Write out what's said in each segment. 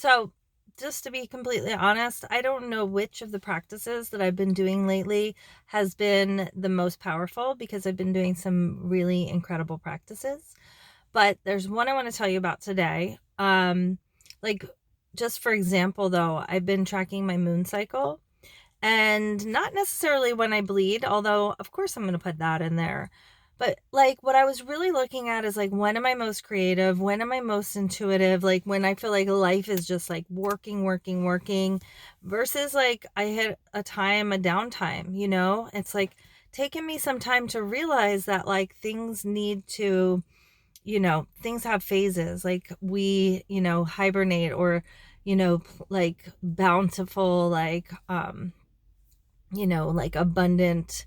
So, just to be completely honest, I don't know which of the practices that I've been doing lately has been the most powerful because I've been doing some really incredible practices. But there's one I want to tell you about today. Like, just for example, though, I've been tracking my moon cycle and not necessarily when I bleed, although of course I'm going to put that in there. But like what I was really looking at is like, when am I most creative? When am I most intuitive? Like when I feel like life is just like working, working, working versus like I hit a downtime, It's like taking me some time to realize that like things need to, things have phases. Like we, hibernate or, like bountiful, like abundant,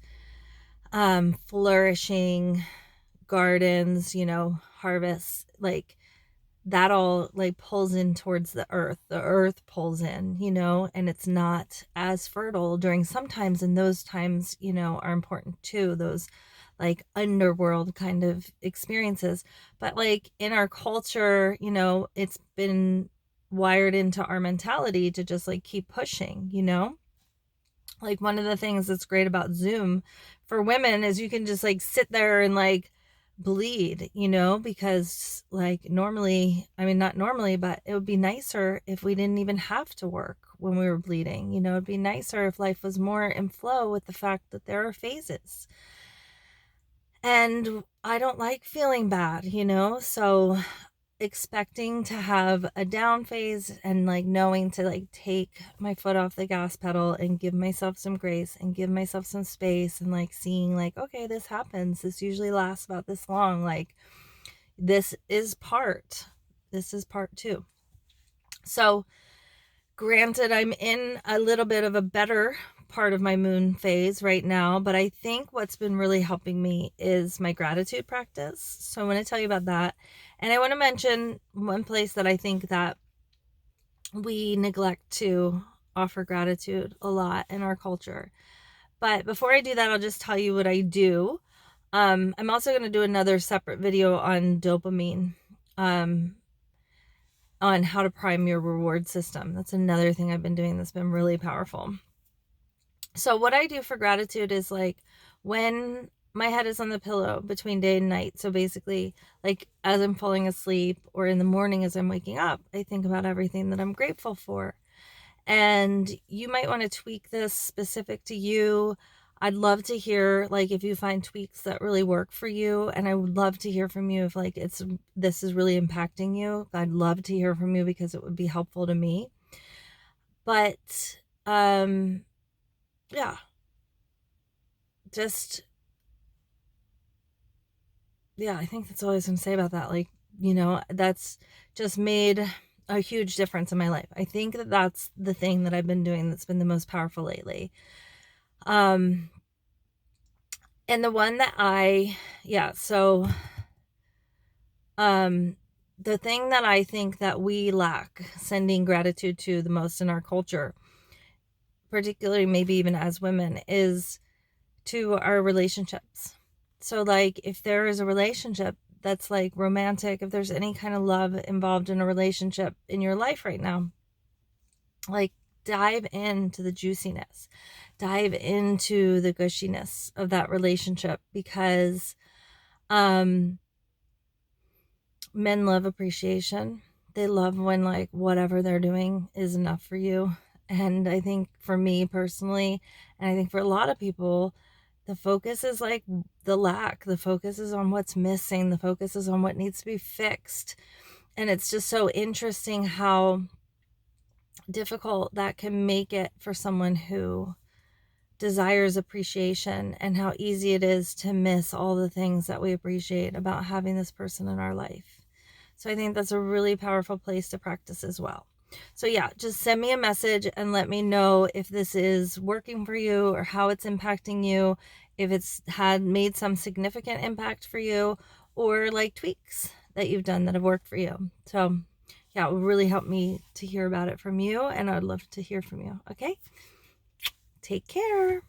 flourishing gardens, harvests, like that all like pulls in towards the earth. The earth pulls in, and it's not as fertile during sometimes, and those times, are important too. Those like underworld kind of experiences. But like in our culture, it's been wired into our mentality to just like keep pushing. Like one of the things that's great about Zoom for women is you can just like sit there and like bleed, because like normally, I mean, not normally, but it would be nicer if we didn't even have to work when we were bleeding. It'd be nicer if life was more in flow with the fact that there are phases. And I don't like feeling bad, so expecting to have a down phase and like knowing to like take my foot off the gas pedal and give myself some grace and give myself some space and like seeing like, okay, this happens. This usually lasts about this long. Like this is part two. So granted, I'm in a little bit of a better part of my moon phase right now, but I think what's been really helping me is my gratitude practice. So I want to tell you about that. And I want to mention one place that I think that we neglect to offer gratitude a lot in our culture. But before I do that, I'll just tell you what I do. I'm also going to do another separate video on dopamine, um, on how to prime your reward system. That's another thing I've been doing that's been really powerful. So what I do for gratitude is like when my head is on the pillow between day and night. So basically, like as I'm falling asleep or in the morning as I'm waking up, I think about everything that I'm grateful for. And you might want to tweak this specific to you. I'd love to hear like if you find tweaks that really work for you, and I would love to hear from you if like this is really impacting you. I'd love to hear from you because it would be helpful to me. But yeah, just yeah, I think that's all I was going to say about that. Like, that's just made a huge difference in my life. I think that that's the thing that I've been doing that's been the most powerful lately. Um, and the one that um, the thing that I think that we lack sending gratitude to the most in our culture, particularly maybe even as women, is to our relationships. So like if there is a relationship that's like romantic, if there's any kind of love involved in a relationship in your life right now, like dive into the juiciness, dive into the gushiness of that relationship, because men love appreciation. They love when like whatever they're doing is enough for you. And I think for me personally, and I think for a lot of people, the focus is like the lack. The focus is on what's missing. The focus is on what needs to be fixed. And it's just so interesting how difficult that can make it for someone who desires appreciation, and how easy it is to miss all the things that we appreciate about having this person in our life. So I think that's a really powerful place to practice as well. So yeah, just send me a message and let me know if this is working for you or how it's impacting you, if it's had made some significant impact for you, or like tweaks that you've done that have worked for you. So yeah, it would really help me to hear about it from you, and I'd love to hear from you. Okay, take care.